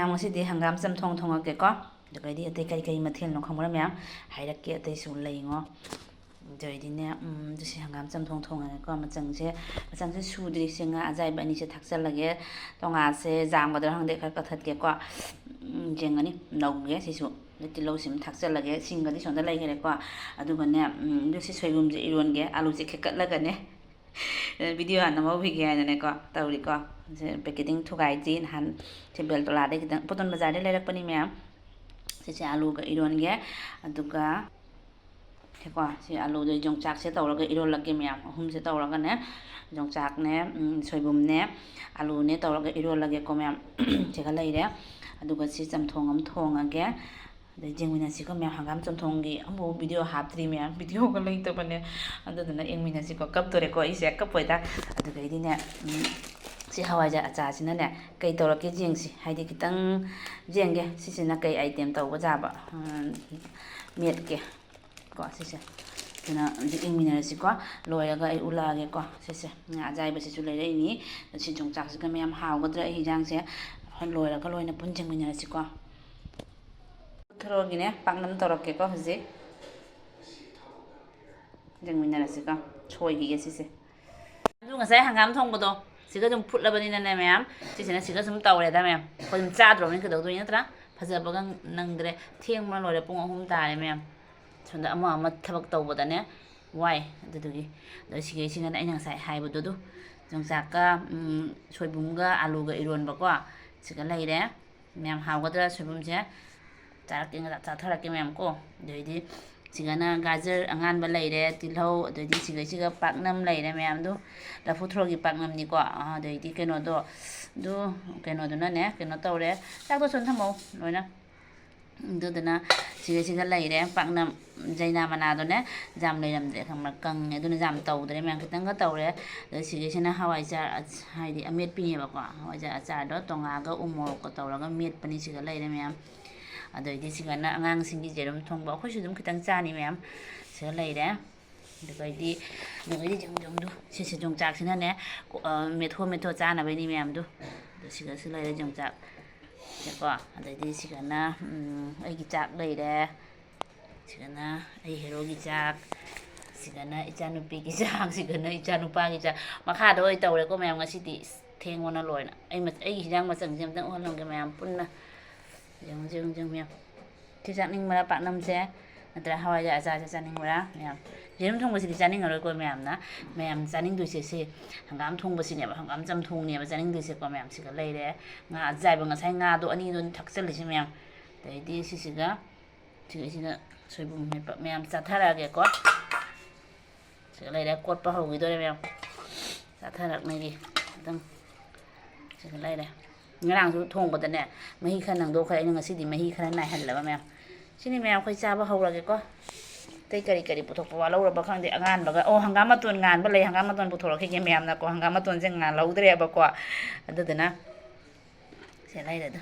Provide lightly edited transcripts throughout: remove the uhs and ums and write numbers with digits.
ꯃꯌꯥꯝ ꯉꯁꯤꯗꯤ ꯍꯪꯒꯥꯝ ꯆꯝꯊꯣꯡ ꯊꯣꯡꯉꯛꯀꯦꯀꯣ ꯑꯗꯨꯒꯩꯗꯤ ꯑꯇꯩ ꯀꯔꯤ ꯃꯊꯦꯜꯅꯣ ꯈꯪꯕ꯭ꯔꯥ ꯃꯌꯥꯝ ꯍꯥꯏꯔꯛꯀꯦ ꯑꯇꯩꯁꯨ ꯂꯩꯉꯣ ꯑꯗꯨꯏꯗꯤꯅꯦ ꯁꯤ ꯍꯪꯒꯥꯝ ꯆꯝꯊꯣꯡ ꯊꯣꯡꯉꯒꯦꯀꯣ ꯃꯆꯪꯁꯦ ꯁꯨꯗ꯭ꯔꯤꯁꯦ ꯉꯥ ꯑꯖꯥꯏꯕ ꯑꯅꯤꯁꯦ ꯊꯥꯛꯆꯜꯂꯒꯦ ꯇꯣꯉꯥꯁꯦ ꯖꯥꯝꯒꯗ꯭ꯔꯥ ꯈꯪꯗꯦ ꯈꯔ ꯀꯛꯊꯠꯀꯦꯀꯣ ꯌꯦꯡꯒꯅꯤ ꯅꯧꯒꯦ ꯁꯤꯁꯨ ꯇꯤꯜꯍꯧꯁꯤꯃ ꯊꯥꯛꯆꯜꯂꯒꯦ ꯁꯤꯡꯒꯗꯤ ꯁꯣꯝꯗ ꯂꯩꯈ꯭ꯔꯦꯀꯣ ꯑꯗꯨꯒꯅꯦ ꯁꯤ ꯁꯣꯏꯕꯨꯝꯁꯦ ꯏꯔꯣꯟꯒꯦ ꯑꯂꯨꯁꯦ ꯈꯦꯠꯀꯠꯂꯒꯅꯦ ꯚꯤꯗꯤꯑꯣ ꯍꯥꯟꯅ ꯅꯝꯍꯧꯈꯤꯒꯦ ꯍꯥꯏꯅꯅꯦꯀꯣ ꯇꯧꯔꯤꯀꯣ ꯄꯦꯀꯦꯇꯤꯡ ꯊꯨꯒꯥꯏꯗ꯭ꯔꯤ ꯅꯍꯥꯟ ꯁꯤ ꯕꯦꯜꯇꯣꯂꯥꯗꯩ ꯈꯤꯇꯪ ꯄꯣꯇꯣꯟ ꯕꯖꯥꯔꯗꯩ ꯂꯩꯔꯛꯄꯅꯤ ꯃꯌꯥꯝ ꯁꯤꯁꯦ ꯑꯂꯨꯒ ꯏꯔꯣꯟꯒꯦ ꯑꯗꯨꯒ ꯀꯣ ꯁꯤ ꯑꯂꯨꯗ ꯌꯣꯡꯆꯥꯛꯁꯦ ꯇꯧꯔꯒ ꯏꯔꯣꯜꯂꯛꯀꯦ ꯃꯌꯥꯝ ꯑꯍꯨꯝꯁꯦ ꯇꯧꯔꯒꯅꯦ ꯌꯣꯡꯆꯥꯛꯅꯦ ꯁꯣꯏꯕꯨꯝꯅꯦ ꯑꯂꯨꯅꯦ ꯇꯧꯔꯒ ꯏꯔꯣꯜꯂꯒꯦꯀꯣ ꯃꯌꯥꯝ ꯁꯤꯒ ꯂꯩꯔꯦ ꯑꯗꯨꯒ ꯁꯤ ꯆꯝꯊꯣꯡ ꯑꯃ ꯊꯣꯡꯉꯒꯦ ꯑꯗꯩ ꯌꯦꯡꯃꯤꯟꯅꯁꯤꯀꯣ ꯃꯌꯥꯝ ꯍꯪꯒꯥꯝ ꯆꯝꯊꯣꯡꯒꯤ ꯑꯃꯐꯥꯎ ꯚꯤꯗꯤꯑꯣ ꯍꯥꯞꯇ꯭ꯔꯤ ꯃꯌꯥꯝ ꯚꯤꯗꯤꯑꯣꯒ ꯂꯩꯇꯕꯅꯦ ꯑꯗꯨꯗꯨꯅ ꯌꯦꯡꯃꯤꯟꯅꯁꯤꯀꯣ ꯀꯞꯇꯣꯔꯦꯀꯣ ꯑꯩꯁꯦ ꯀꯞꯄꯣꯏꯗ ꯑꯗꯨꯗꯩꯗꯤꯅꯦ ꯁꯤ ꯍꯋꯥꯏꯖꯥꯔ ꯑꯆꯥꯔꯁꯤꯅꯅꯦ ꯀꯩ ꯇꯧꯔꯛꯀꯦ ꯌꯦꯡꯁꯤ ꯍꯥꯏꯗꯤ ꯈꯤꯇꯪ ꯌꯦꯡꯒꯦ ꯁꯤꯁꯤꯅ ꯀꯩ ꯑꯥꯏꯇꯦꯝ ꯇꯧꯕ ꯌꯥꯕ ꯃꯦꯠꯀꯦ ꯀꯣ ꯁꯤꯁꯦ ꯑꯗꯨꯅ ꯍꯧꯖꯤꯛ ꯌꯦꯡꯃꯤꯟꯅꯔꯁꯤꯀꯣ ꯂꯣꯏꯔꯒ ꯑꯩ ꯎꯠꯂꯛꯑꯒꯦꯀꯣ ꯁꯤꯁꯦ ꯉꯥ ꯑꯖꯥꯏꯕꯁꯤꯁꯨ ꯂꯩꯔꯛꯏꯅꯤ ꯁꯤ ꯌꯣꯡꯆꯥꯛꯁꯤꯒ ꯃꯌꯥꯝ ꯍꯥꯎꯒꯗ꯭ꯔꯥ ꯑꯩ ꯍꯤꯟꯖꯥꯡꯁꯦ ꯂꯣꯏꯔꯒ ꯂꯣꯏꯅ ꯄꯨꯟ ꯌꯦꯡꯃꯤꯟꯅꯔꯁꯤꯀꯣ ꯊꯔꯣꯒꯤꯅꯦ ꯄꯥꯛꯅꯝ ꯇꯧꯔꯛꯀꯦꯀꯣ ꯍꯧꯖꯤꯛ ꯌꯦꯡꯃꯤꯟꯅꯔꯁꯤꯀꯣ ꯁꯣꯏꯈꯤꯒꯦ ꯁꯤꯁꯦ ꯑꯗꯨ ꯉꯁꯥꯏ ꯍꯪꯒꯥꯝ ꯊꯣꯡꯕꯗꯣ ꯁꯤꯒ ꯑꯗꯨꯝ ꯐꯨꯠꯂꯕꯅꯤꯅꯅꯦ ꯃꯌꯥꯝ ꯁꯤꯁꯤꯅ ꯁꯤꯒ ꯁꯨꯝ ꯇꯧꯔꯦꯗ ꯃꯌꯥꯝ ꯑꯩꯈꯣꯏ ꯑꯗꯨꯝ ꯆꯥꯗ꯭ꯔꯣꯕꯅꯤ ꯀꯩꯗꯧꯗꯣꯏ ꯅꯠꯇ꯭ꯔꯥ ꯐꯖꯕꯒ ꯅꯪꯗ꯭ꯔꯦ ꯊꯦꯡꯕꯅ ꯂꯣꯏꯔꯦ ꯄꯨꯡ 3 ꯇꯥꯔꯦ ꯃꯌꯥꯝ ꯁꯣꯝꯗ ꯑꯃ ꯊꯕꯛ ꯇꯧꯕꯗꯅꯦ ꯋꯥꯏ ꯑꯗꯨꯗꯨꯒꯤ ꯑꯗꯣ ꯁꯤꯒꯩꯁꯤꯒꯅ ꯑꯩꯅ ꯉꯁꯥꯏ ꯍꯥꯏꯕꯗꯨ ꯌꯣꯡꯆꯥꯛꯀ ꯁꯣꯏꯕꯨꯝꯒ ꯑꯂꯨꯒ ꯏꯔꯣꯟꯕꯀꯣ ꯁꯤꯒ ꯂꯩꯔꯦ ꯃꯌꯥꯝ ꯍꯥꯎꯒꯗ꯭ꯔꯥ ꯁꯣꯏꯕꯨꯝꯁꯦ ꯆꯥꯊꯔꯛꯀꯦ ꯃꯌꯥꯝ ꯀꯣ ꯑꯗꯩꯗꯤ ꯁꯤꯒꯅ ꯒꯥꯖꯔ ꯑꯉꯥꯟꯕ ꯂꯩꯔꯦ ꯇꯤꯜꯍꯧ ꯑꯗꯩꯗꯤ ꯁꯤꯒꯩꯁꯤꯒ ꯄꯥꯛꯅꯝ ꯂꯩꯔꯦ ꯃꯌꯥꯝꯗꯨ ꯂꯐꯨ ꯊꯔꯣꯒꯤ ꯄꯥꯛꯅꯝꯅꯤꯀꯣ ꯑꯗꯩꯗꯤ ꯀꯩꯅꯣꯗꯣ ꯑꯗꯨ ꯀꯩꯅꯣꯗꯨꯅꯅꯦ ꯀꯩꯅꯣ ꯇꯧꯔꯦ ꯆꯥꯛꯇꯣ ꯁꯨꯝ ꯊꯝꯃꯧ ꯂꯣꯏꯅ ꯑꯗꯨꯗꯨꯅ ꯁꯤꯒ ꯂꯩꯔꯦ ꯄꯥꯛꯅꯝ ꯖꯩꯅꯥ ꯃꯅꯥꯗꯣꯅꯦ ꯖꯥꯝ ꯂꯩꯔꯝꯗ꯭ꯔꯦ ꯈꯪꯕ꯭ꯔꯥ ꯀꯪꯉꯦ ꯑꯗꯨꯅ ꯖꯥꯝ ꯇꯧꯗ꯭ꯔꯦ ꯃꯌꯥꯝ ꯈꯤꯇꯪꯒ ꯇꯧꯔꯦ ꯑꯗ ꯁꯤꯒꯩꯁꯤꯅ ꯍꯋꯥꯏꯖꯥꯔ ꯍꯥꯏꯗꯤ ꯑꯃꯦꯠꯄꯤꯅꯦꯕꯀꯣ ꯍꯋꯥꯏꯖꯥꯔ ꯑꯆꯥꯔꯗꯣ ꯇꯣꯉꯥꯒ ꯎ ꯃꯣꯔꯣꯛꯀ ꯇꯧꯔꯒ ꯃꯦꯠꯄꯅꯤ ꯁꯤꯒ ꯂꯩꯔꯦ ꯃꯌꯥꯝ ꯑꯗꯩꯗꯤ ꯁꯤꯒꯅ ꯑꯉꯥꯡꯁꯤꯡꯒꯤ ꯌꯦꯔꯨꯝ ꯊꯣꯡꯕ ꯑꯩꯈꯣꯏꯁꯨ ꯑꯗꯨꯝ ꯈꯤꯇꯪ ꯆꯥꯅꯤ ꯃꯌꯥꯝ ꯁꯤꯒ ꯂꯩꯔꯦ ꯑꯗꯨꯒꯩꯗꯤ ꯌꯣꯡꯗꯨ ꯁꯤꯁꯦ ꯌꯣꯡꯆꯥꯛꯁꯤꯅꯅꯦ ꯃꯦꯠꯊꯣ ꯆꯥꯅꯕꯩꯅꯤ ꯃꯌꯥꯝꯗꯨ ꯑꯗꯨ ꯁꯤꯒꯁꯨ ꯂꯩꯔꯦ ꯌꯣꯡꯆꯥꯛ ꯀꯣ ꯑꯗꯩꯗꯤ ꯁꯤꯒꯅ ꯑꯩꯒꯤ ꯆꯥꯛ ꯂꯩꯔꯦ ꯁꯤꯒꯅ ꯑꯩ ꯍꯦꯔꯣꯒꯤ ꯆꯥꯛ ꯁꯤꯒꯅ ꯏꯆꯥꯅꯨꯄꯤꯒꯤ ꯆꯥꯛ ꯁꯤꯒꯅ ꯏꯆꯥꯅꯨꯄꯥꯒꯤ ꯆꯥꯛ ꯃꯈꯥꯗ ꯑꯣꯏ ꯇꯧꯔꯦꯀꯣ ꯃꯌꯥꯝ ꯉꯁꯤꯗꯤ ꯊꯦꯡꯕꯅ ꯂꯣꯏꯅ ꯑꯩꯒꯤ ꯍꯤꯟꯖꯥꯡ ꯃꯆꯪꯁꯦ ꯑꯝꯇꯪ ꯎꯍꯜꯂꯝꯒꯦ ꯃꯌꯥꯝ ꯄꯨꯟꯅ ꯌꯦꯡꯉꯨ ꯃꯌꯥꯝ ꯁꯤ ꯆꯥꯅꯤꯡꯕꯔꯥ ꯄꯥꯛꯅꯝꯁꯦ ꯅꯠꯇ꯭ꯔꯒ ꯍꯋꯥꯏꯖꯥꯔ ꯑꯆꯥꯔꯁꯦ ꯆꯥꯅꯤꯡꯕꯔꯥ ꯃꯌꯥꯝ ꯌꯦꯔꯨꯝ ꯊꯣꯡꯕꯁꯤꯗꯤ ꯆꯥꯅꯤꯡꯉꯔꯣꯏꯀꯣ ꯃꯌꯥꯝ ꯆꯥꯅꯤꯡꯗꯣꯏꯁꯦ ꯁꯤ ꯍꯪꯒꯥꯝ ꯊꯣꯡꯕꯁꯤꯅꯦꯕ ꯍꯪꯒꯥꯝ ꯆꯝꯊꯣꯡꯅꯦꯕ ꯆꯥꯅꯤꯡꯗꯣꯏꯁꯦꯀꯣ ꯃꯌꯥꯝ ꯁꯤꯒ ꯂꯩꯔꯦ ꯉꯥ ꯑꯖꯥꯏꯕ ꯉꯁꯥꯏ ꯉꯥꯗꯣ ꯑꯅꯤꯗꯣ ꯊꯛꯆꯜꯂꯤꯁꯤ ꯃꯌꯥꯝ ꯑꯗꯩꯗꯤ ꯁꯤꯒ ꯁꯣꯏꯕꯨꯝ ꯃꯦꯠꯄ ꯃꯌꯥꯝ ꯆꯥꯊꯔꯛꯑꯒꯦꯀꯣ ꯁꯤꯒ ꯂꯩꯔꯦ ꯀꯣꯠꯄ ꯍꯧꯈꯤꯗꯣꯔꯦ ꯃꯌꯥꯝ ꯆꯥꯊꯔꯛꯅꯒꯤ ꯑꯗꯨꯝ ꯁꯤꯒ ꯂꯩꯔꯦ ꯉꯔꯥꯡꯁꯨ ꯊꯣꯡꯕꯗꯅꯦ ꯃꯍꯤ ꯈꯔ ꯅꯪꯗꯣꯛꯈ꯭ꯔꯦ ꯑꯩꯅ ꯉꯁꯤꯗꯤ ꯃꯍꯤ ꯈꯔ ꯅꯥꯏꯍꯜꯂꯕ ꯃꯌꯥꯝ ꯁꯤꯅꯤ ꯃꯌꯥꯝ ꯑꯩꯈꯣꯏ ꯆꯥꯕ ꯍꯧꯔꯒꯦꯀꯣ ꯑꯇꯩ ꯀꯔꯤ ꯄꯨꯊꯣꯛꯄ ꯋꯥꯠꯍꯧꯔꯕ ꯈꯪꯗꯦ ꯑꯉꯥꯟꯕꯒ ꯍꯪꯒꯥꯝ ꯃꯇꯣꯟ ꯉꯥꯟꯕ ꯂꯩ ꯍꯪꯒꯥꯝ ꯃꯇꯣꯟ ꯄꯨꯊꯣꯔꯛꯈꯤꯒꯦ ꯃꯌꯥꯝꯅꯀꯣ ꯍꯪꯒꯥꯝ ꯃꯇꯣꯟꯁꯦ ꯉꯥꯜꯍꯧꯗ꯭ꯔꯦꯕꯀꯣ ꯑꯗꯨꯗꯨꯅ ꯁꯤ ꯂꯩꯔꯦꯗ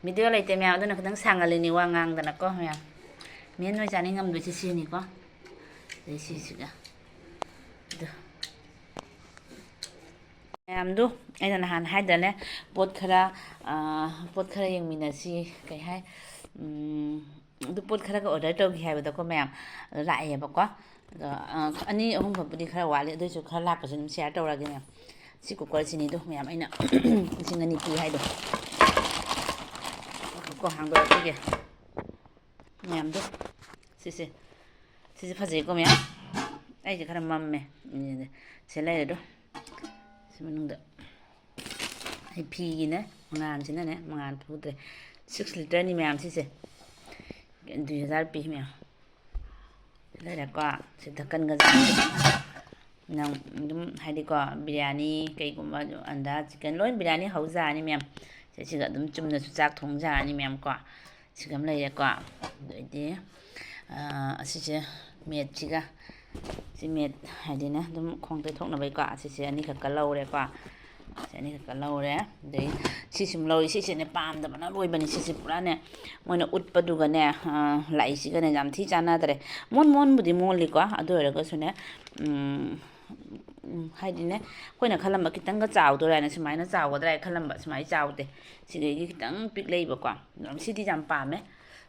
ꯚꯤꯗꯤꯑꯣ ꯂꯩꯇꯦ ꯃꯌꯥꯝ ꯑꯗꯨꯅ ꯈꯤꯇꯪ ꯁꯥꯡꯍꯜꯂꯤꯅꯤ ꯋꯥ ꯉꯥꯡꯗꯅꯀꯣ ꯃꯌꯥꯝ ꯃꯦꯟ ꯑꯣꯏ ꯆꯥꯅꯤꯡꯉꯝꯗꯣꯏꯁꯤ ꯁꯤꯅꯤꯀꯣ ꯑꯗꯩ ꯁꯤꯁꯤꯒ ꯑꯗꯨ ꯃꯌꯥꯝꯗꯨ ꯑꯩꯅ ꯅꯍꯥꯟ ꯍꯥꯏꯗ꯭ꯔꯅꯦ ꯄꯣꯠ ꯈꯔ ꯌꯦꯡꯃꯤꯟꯅꯁꯤ ꯀꯩ ꯍꯥꯏ ꯑꯗꯨ ꯄꯣꯠ ꯈꯔꯒ ꯑꯣꯔꯗꯔ ꯇꯧꯈꯤ ꯍꯥꯏꯕꯗꯀꯣ ꯃꯌꯥꯝ ꯂꯥꯛꯑꯦꯕꯀꯣ ꯑꯗꯣ 2-3 ꯈꯛꯄꯨꯗꯤ ꯈꯔ ꯋꯥꯠꯂꯤ ꯑꯗꯨꯏꯁꯨ ꯈꯔ ꯂꯥꯛꯄꯁꯨ ꯑꯗꯨꯝ ꯁꯦꯌꯔ ꯇꯧꯔꯒꯦ ꯃꯌꯥꯝ ꯁꯤ ꯀꯨꯀꯔꯁꯤꯅꯤꯗꯣ ꯃꯌꯥꯝ ꯑꯩꯅ 2,000 ꯄꯤ ꯍꯥꯏꯗꯣ ꯀꯣ ꯍꯥꯡꯗꯣꯔꯛꯈꯤꯒꯦ ꯃꯌꯥꯝꯗꯣ ꯁꯤꯁꯦ ꯐꯖꯩꯀꯣ ꯃꯌꯥꯝ ꯑꯩꯁꯦ ꯈꯔ ꯃꯝꯃꯦ ꯁꯤ ꯂꯩꯔꯦꯗꯣ ꯁꯤ ꯃꯅꯨꯡꯗ ꯑꯩ ꯐꯤꯒꯤꯅꯦ ꯃꯉꯥꯟꯁꯤꯅꯅꯦ ꯃꯉꯥꯟ ꯐꯨꯗ꯭ꯔꯦ 6 ꯂꯤꯇꯔꯅꯤ ꯃꯌꯥꯝ ꯁꯤꯁꯦ 2,000 ꯄꯤ ꯃꯌꯥꯝ ꯂꯩꯔꯦꯀꯣ ꯁꯤ ꯙꯛꯀꯟꯒ ꯅꯪ ꯑꯗꯨꯝ ꯍꯥꯏꯗꯤꯀꯣ ꯕꯤꯔꯌꯥꯅꯤ ꯀꯩꯒꯨꯝꯕ ꯑꯟꯗꯥ ꯆꯤꯛꯀꯟ ꯂꯣꯏ ꯕꯤꯔꯌꯥꯅꯤ ꯍꯧꯖꯥꯔꯅꯤ ꯃꯌꯥꯝ ꯁꯤꯒ ꯑꯗꯨꯝ ꯆꯨꯝꯅꯁꯨ ꯆꯥꯛ ꯊꯣꯡꯖꯔꯅꯤ ꯃꯌꯥꯝ ꯀꯣ ꯁꯤꯒ ꯑꯃ ꯂꯩꯔꯦꯀꯣ ꯑꯗꯩꯗꯤ ꯑꯁꯤꯁꯦ ꯃꯦꯠꯁꯤꯒ ꯁꯤ ꯃꯦꯠ ꯍꯥꯏꯗꯤꯅꯦ ꯑꯗꯨꯝ ꯈꯣꯡ ꯇꯩꯊꯣꯛꯅꯕꯩꯀꯣ ꯑꯁꯤꯁꯦ 2 ꯈꯛꯀ ꯂꯧꯔꯦꯀꯣ ꯁꯤ 2 ꯈꯛꯀ ꯂꯧꯔꯦ ꯑꯗꯩ ꯁꯤꯁꯤꯃ ꯂꯧꯔꯤ ꯁꯤꯁꯤꯅꯦ ꯄꯥꯝꯗꯕꯅ ꯂꯣꯏꯕꯅꯤ ꯁꯤꯁꯦ ꯄꯨꯔꯥꯅꯦ ꯃꯣꯏꯅ ꯎꯠꯄꯗꯨꯒꯅꯦ ꯂꯥꯛꯏꯁꯤꯒꯅꯦ ꯌꯥꯝ ꯊꯤ ꯆꯥꯟꯅꯗ꯭ꯔꯦ ꯃꯣꯟꯕꯨꯗꯤ ꯃꯣꯜꯂꯤꯀꯣ ꯑꯗꯨ ꯑꯣꯏꯔꯒꯁꯨꯅꯦ ꯍꯥꯏꯗꯤꯅꯦ ꯑꯩꯈꯣꯏꯅ ꯈꯜꯂꯝꯕ ꯈꯤꯇꯪꯒ ꯆꯥꯎꯗꯣꯏꯔꯥ ꯍꯥꯏꯅ ꯁꯨꯃꯥꯏꯅ ꯆꯥꯎꯒꯗ꯭ꯔꯥ ꯍꯥꯏꯅ ꯈꯜꯂꯝꯕ ꯁꯨꯃꯥꯏꯅ ꯆꯥꯎꯗꯦ ꯁꯤꯗꯩꯗꯤ ꯈꯤꯇꯪ ꯄꯤꯛꯂꯛꯏꯕꯀꯣ ꯁꯤꯗꯤ ꯌꯥꯝ ꯄꯥꯝꯃꯦ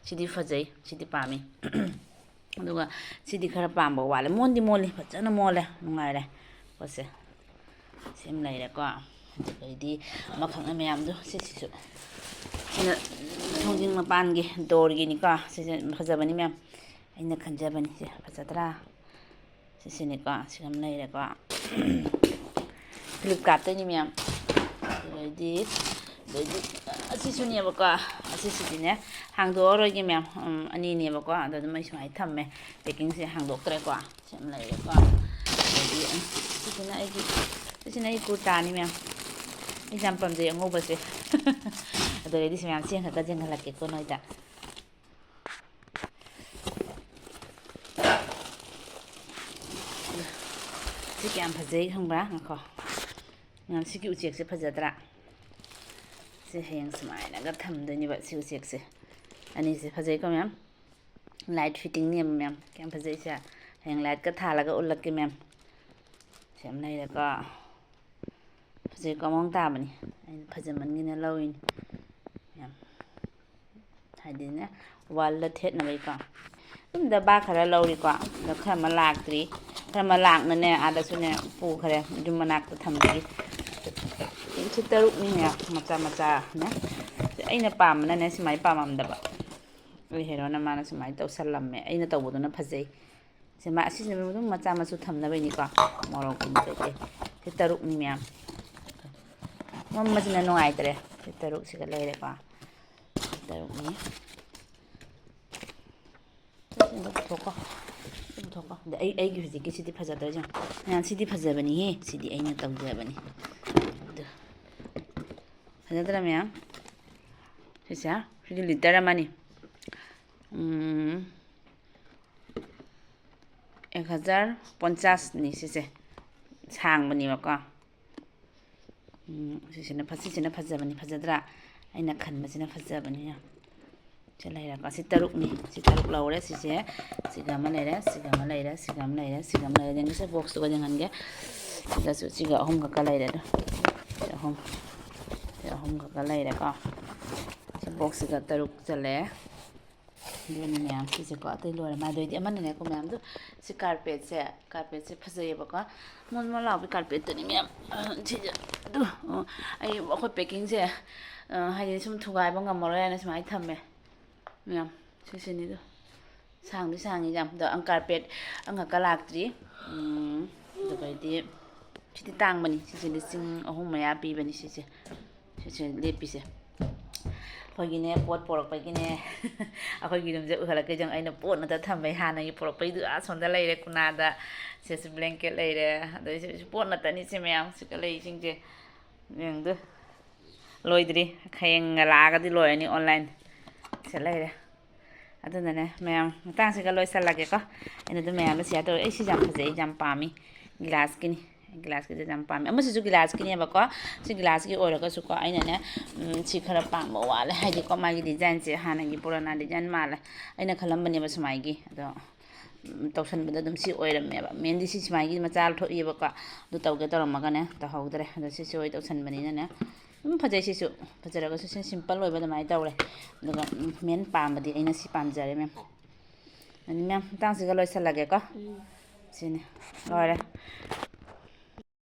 ꯁꯤꯗꯤ ꯐꯖꯩ ꯁꯤꯗꯤ ꯄꯥꯝꯃꯤ ꯑꯗꯨꯒ ꯁꯤꯗꯤ ꯈꯔ ꯄꯥꯝꯕ ꯋꯥꯠꯂꯦ ꯃꯣꯟꯗꯤ ꯃꯣꯜꯂꯤ ꯐꯖꯅ ꯃꯣꯜꯂꯦ ꯅꯨꯡꯉꯥꯏꯔꯦ ꯄꯣꯠꯁꯦ ꯁꯤꯃ ꯂꯩꯔꯦꯀꯣ ꯑꯗꯨꯗꯩꯗꯤ ꯑꯃꯈꯛꯅ ꯃꯌꯥꯝꯗꯣ ꯁꯤꯁꯤꯁꯨ ꯁꯤꯅ ꯊꯣꯡꯖꯤꯡ ꯃꯄꯥꯟꯒꯤ ꯗꯣꯔꯒꯤꯅꯤꯀꯣ ꯁꯤꯁꯦ ꯐꯖꯕꯅꯤ ꯃꯌꯥꯝ ꯑꯩꯅ ꯈꯟꯖꯕꯅꯤ ꯁꯦ ꯐꯖꯗ꯭ꯔꯥ ꯁꯤꯁꯤꯅꯤꯀꯣ ꯁꯤꯒ ꯑꯃ ꯂꯩꯔꯦꯀꯣ ꯐ꯭ꯂꯤꯞꯀꯥꯔꯠꯇꯩꯅꯤ ꯃꯌꯥꯝ ꯑꯗꯩꯗꯤ ꯑꯁꯤꯁꯨꯅꯦꯕꯀꯣ ꯑꯁꯤꯁꯤꯗꯤꯅꯦ ꯍꯥꯡꯗꯣꯛꯑꯔꯣꯏꯒꯦ ꯃꯌꯥꯝ ꯑꯅꯤꯅꯦꯕꯀꯣ ꯑꯗꯣ ꯑꯗꯨꯝ ꯑꯩ ꯁꯨꯃꯥꯏꯅ ꯊꯝꯃꯦ ꯄꯦꯛꯀꯤꯡꯁꯦ ꯍꯥꯡꯗꯣꯛꯇ꯭ꯔꯦꯀꯣ ꯁꯤ ꯑꯃ ꯂꯩꯔꯦꯀꯣ ꯑꯗꯩꯗꯤ ꯁꯤꯁꯤꯅ ꯑꯩ ꯀꯨꯔꯇꯥꯅꯤ ꯃꯌꯥꯝ ꯑꯩꯁꯦ ꯌꯥꯝ ꯄꯥꯝꯖꯩ ꯑꯉꯧꯕꯁꯦ ꯑꯗꯨꯗꯩꯗꯤ ꯁꯤ ꯃꯌꯥꯝ ꯆꯦꯟꯍꯜꯂꯛꯀꯦꯀꯣ ꯅꯣꯏꯗ ꯁꯤ ꯀꯌꯥꯝ ꯐꯖꯩ ꯈꯪꯕ꯭ꯔꯥ ꯉꯥꯏꯈꯣ ꯃꯌꯥꯝ ꯁꯤꯒꯤ ꯎꯆꯦꯛꯁꯦ ꯐꯖꯗ꯭ꯔꯥ ꯁꯤ ꯍꯌꯦꯡ ꯁꯨꯃꯥꯏꯅꯒ ꯊꯝꯗꯣꯏꯅꯦꯕ ꯁꯤ ꯎꯆꯦꯛꯁꯦ ꯑꯅꯤꯁꯦ ꯐꯖꯩꯀꯣ ꯃꯌꯥꯝ ꯂꯥꯏꯠ ꯐꯤꯠꯇꯤꯡꯅꯦꯕ ꯃꯌꯥꯝ ꯀꯌꯥꯝ ꯐꯖꯩꯁꯦ ꯍꯌꯦꯡ ꯂꯥꯏꯠꯀ ꯊꯥꯜꯂꯒ ꯎꯠꯂꯛꯀꯦ ꯃꯌꯥꯝ ꯁꯤ ꯑꯃ ꯂꯩꯔꯦꯀꯣ ꯐꯖꯩꯀꯣ ꯃꯑꯣꯡ ꯇꯥꯕꯅꯤ ꯑꯩꯅ ꯐꯖꯃꯟꯒꯤꯅ ꯂꯧꯔꯤꯅꯤ ꯃꯌꯥꯝ ꯍꯥꯏꯗꯤꯅꯦ ꯋꯥꯜꯗ ꯊꯦꯠꯅꯕꯩꯀꯣ ꯑꯗꯨꯝ ꯗꯕꯥ ꯈꯔ ꯂꯧꯔꯤꯀꯣ ꯑꯗꯣ ꯈꯔ ꯑꯃ ꯂꯥꯛꯇ꯭ꯔꯤ ꯈꯔ ꯑꯃ ꯂꯥꯛꯅꯅꯦ ꯑꯥꯗꯁꯨꯅꯦ ꯄꯨꯈ꯭ꯔꯦ ꯌꯨꯝ ꯃꯅꯥꯛꯇ ꯊꯝꯕꯒꯤ ꯁꯤ 6ꯅꯤꯅꯦ ꯃꯆꯥ ꯃꯆꯥꯅꯦ ꯑꯩꯅ ꯄꯥꯝꯕꯅꯅꯦ ꯁꯨꯃꯥꯏꯅ ꯄꯥꯝꯃꯝꯗꯕ ꯑꯩ ꯍꯦꯔꯣꯅ ꯃꯥꯅ ꯁꯨꯃꯥꯏꯅ ꯇꯧꯁꯜꯂꯝꯃꯦ ꯑꯩꯅ ꯇꯧꯕꯗꯨꯅ ꯐꯖꯩ ꯑꯁꯤꯁꯤꯅ ꯑꯗꯨꯝ ꯃꯆꯥ ꯃꯁꯨ ꯊꯝꯅꯕꯩꯅꯤꯀꯣ ꯃꯣꯔꯣꯛꯀꯨꯝꯕ ꯀꯩꯀꯩ ꯁꯤ 6ꯅꯤ ꯃꯌꯥꯝ ꯃꯝꯕꯁꯤꯅ ꯅꯨꯡꯉꯥꯏꯇ꯭ꯔꯦ ꯁꯤ 6ꯁꯤꯒ ꯂꯩꯔꯦꯀꯣ 6ꯅꯤ ꯄꯨꯊꯣꯛꯀꯣ ꯑꯗ ꯑꯩꯒꯤ ꯍꯧꯖꯤꯛꯀꯤꯁꯤꯗꯤ ꯐꯖꯗꯣꯏꯁꯦ ꯃꯌꯥꯝ ꯁꯤꯗꯤ ꯐꯖꯕꯅꯤꯍꯦ ꯁꯤꯗꯤ ꯑꯩꯅ ꯇꯧꯖꯕꯅꯤ ꯑꯗꯨ ꯐꯖꯗ꯭ꯔꯥ ꯃꯌꯥꯝ ꯁꯤꯁꯦ ꯁꯤꯗꯤ ꯂꯤꯇꯔ ꯑꯃꯅꯤ 1050ꯅꯤ ꯁꯤꯁꯦ ꯁꯥꯡꯕꯅꯦꯕꯀꯣ ꯁꯤꯁꯤꯅ ꯐꯖꯕꯅꯤ ꯐꯖꯗ꯭ꯔꯥ ꯑꯩꯅ ꯈꯟꯕꯁꯤꯅ ꯐꯖꯕꯅꯤ ꯁꯤ ꯂꯩꯔꯦꯀꯣ ꯁꯤ 6ꯅꯤ ꯁꯤ 6 ꯂꯧꯔꯦ ꯁꯤꯁꯦ ꯁꯤꯒ ꯑꯃ ꯂꯩꯔꯦ ꯁꯤꯒ ꯑꯃ ꯂꯩꯔꯦ ꯁꯤꯒ ꯑꯃ ꯂꯩꯔꯦ ꯁꯤꯒ ꯑꯃ ꯂꯩꯔꯦ ꯌꯦꯡꯒꯦꯁꯦ ꯕꯣꯛꯁꯇꯨꯒ ꯌꯦꯡꯍꯟꯒꯦ ꯁꯤꯗꯁꯨ ꯁꯤꯒ 3 ꯈꯛꯀ ꯂꯩꯔꯦ ꯑꯗꯣ ꯁꯤ 3 ꯈꯛꯀ ꯂꯩꯔꯦꯀꯣ ꯁꯤ ꯕꯣꯛꯁꯁꯤꯒ 6 ꯆꯜꯂꯛꯑꯦ ꯑꯗꯨꯅꯤ ꯃꯌꯥꯝ ꯁꯤꯁꯦꯀꯣ ꯑꯇꯩ ꯂꯣꯏꯔꯦ ꯃꯥꯗꯩꯗꯤ ꯑꯃꯅꯅꯦꯀꯣ ꯃꯌꯥꯝꯗꯣ ꯁꯤ ꯀꯥꯔꯄꯦꯠꯁꯦ ꯐꯖꯩꯌꯦꯕꯀꯣ ꯃꯣꯟ ꯂꯥꯎꯕꯤ ꯀꯥꯔꯄꯦꯠꯇꯨꯅꯤ ꯃꯌꯥꯝ ꯁꯤꯁꯦ ꯑꯩꯈꯣꯏ ꯄꯦꯛꯀꯤꯡꯁꯦ ꯍꯥꯏꯗꯤ ꯁꯨꯝ ꯊꯨꯒꯥꯏꯕ ꯉꯝꯃꯔꯣꯏ ꯍꯥꯏꯅ ꯁꯨꯃꯥꯏꯅ ꯊꯝꯃꯦ ꯃꯌꯥꯝ ꯁꯤꯁꯤꯅꯤꯗꯣ ꯁꯥꯡꯗꯤ ꯁꯥꯡꯉꯤ ꯌꯥꯝ ꯑꯗꯣ ꯀꯥꯔꯄꯦꯠ ꯑꯃꯈꯛꯀ ꯂꯥꯛꯇ꯭ꯔꯤ ꯑꯗꯨꯒꯩꯗꯤ ꯁꯤꯗꯤ ꯇꯥꯡꯕꯅꯤ ꯁꯤꯁꯦ 3,000 ꯃꯌꯥ ꯄꯤꯕꯅꯤ ꯁꯤꯁꯦ ꯂꯦꯞꯄꯤꯁꯦ ꯑꯩꯈꯣꯏꯒꯤꯅꯦ ꯄꯣꯠ ꯄꯣꯔꯛꯄꯒꯤꯅꯦ ꯑꯩꯈꯣꯏꯒꯤ ꯌꯨꯝꯁꯦ ꯎꯍꯜꯂꯛꯀꯦ ꯑꯩꯅ ꯄꯣꯠ ꯉꯥꯛꯇ ꯊꯝꯕꯩ ꯍꯥꯟꯅꯒꯤ ꯄꯣꯔꯛꯄꯩꯗꯨ ꯑꯁꯣꯝꯗ ꯂꯩꯔꯦ ꯀꯨꯅꯥꯗ ꯁꯤꯁꯨ ꯕ꯭ꯂꯦꯡꯀꯦꯠ ꯂꯩꯔꯦ ꯑꯗꯩ ꯄꯣꯠ ꯉꯥꯛꯇꯅꯤ ꯁꯤ ꯃꯌꯥꯝ ꯁꯤꯒ ꯂꯩꯁꯤꯡꯁꯦ ꯌꯦꯡꯗꯨ ꯂꯣꯏꯗ꯭ꯔꯤ ꯍꯌꯦꯡꯒ ꯂꯥꯛꯑꯒꯗꯤ ꯂꯣꯏꯔꯅꯤ ꯑꯣꯟꯂꯥꯏꯟ ꯁꯤ ꯂꯩꯔꯦ ꯑꯗꯨꯅꯅꯦ ꯃꯌꯥꯝ ꯃꯇꯥꯡꯁꯤꯒ ꯂꯣꯏꯁꯜꯂꯒꯦꯀꯣ ꯑꯩꯅ ꯑꯗꯨꯝ ꯃꯌꯥꯝꯗ ꯁꯤꯌꯔ ꯇꯧꯔꯦ ꯑꯩ ꯁꯤꯁꯦ ꯌꯥꯝ ꯐꯖꯩ ꯑꯩ ꯌꯥꯝ ꯄꯥꯝꯃꯤ ꯒꯤꯂꯥꯁꯀꯤꯅꯤ ꯒꯤꯂꯥꯁꯀꯤꯁꯦ ꯌꯥꯝ ꯄꯥꯝꯃꯤ ꯑꯃꯁꯤꯁꯨ ꯒꯤꯂꯥꯁꯀꯤꯅꯦꯕꯀꯣ ꯁꯤ ꯒꯤꯂꯥꯁꯀꯤ ꯑꯣꯏꯔꯒꯁꯨꯀꯣ ꯑꯩꯅꯅꯦ ꯁꯤ ꯈꯔ ꯄꯥꯝꯕ ꯋꯥꯠꯂꯦ ꯍꯥꯏꯗꯤꯀꯣ ꯃꯥꯒꯤ ꯗꯤꯖꯥꯏꯟꯁꯦ ꯍꯥꯟꯅꯒꯤ ꯄꯨꯔꯥꯅꯥ ꯗꯤꯖꯥꯏꯟ ꯃꯥꯜꯂꯦ ꯑꯩꯅ ꯈꯜꯂꯝꯕꯅꯦꯕ ꯁꯨꯃꯥꯏꯒꯤ ꯑꯗꯣ ꯇꯧꯁꯟꯕꯗ ꯑꯗꯨꯝ ꯁꯤ ꯑꯣꯏꯔꯝꯃꯦꯕ ꯃꯦꯟꯗꯤ ꯁꯤ ꯁꯨꯃꯥꯏꯒꯤ ꯃꯆꯥ ꯊꯣꯛꯏꯕꯀꯣ ꯑꯗꯨ ꯇꯧꯒꯦ ꯇꯧꯔꯝꯃꯒꯅꯦ ꯇꯧꯍꯧꯗ꯭ꯔꯦ ꯑꯗꯣ ꯁꯤꯁꯨ ꯑꯣꯏ ꯇꯧꯁꯟꯕꯅꯤꯅꯅꯦ ꯑꯗꯨꯝ ꯐꯖꯩ ꯁꯤꯁꯨ ꯐꯖꯔꯒꯁꯨ ꯁꯤ ꯁꯤꯝꯄꯜ ꯑꯣꯏꯕ ꯑꯗꯨꯃꯥꯏꯅ ꯇꯧꯔꯦ ꯑꯗꯨꯒ ꯃꯦꯟ ꯄꯥꯝꯕꯗꯤ ꯑꯩꯅ ꯁꯤ ꯄꯥꯝꯖꯔꯦ ꯃꯦꯝ ꯑꯗꯨ ꯃꯦꯝ ꯃꯇꯥꯡꯁꯤꯒ ꯂꯣꯏꯁꯜꯂꯒꯦꯀꯣ ꯁꯤꯅꯤ ꯂꯣꯏꯔꯦ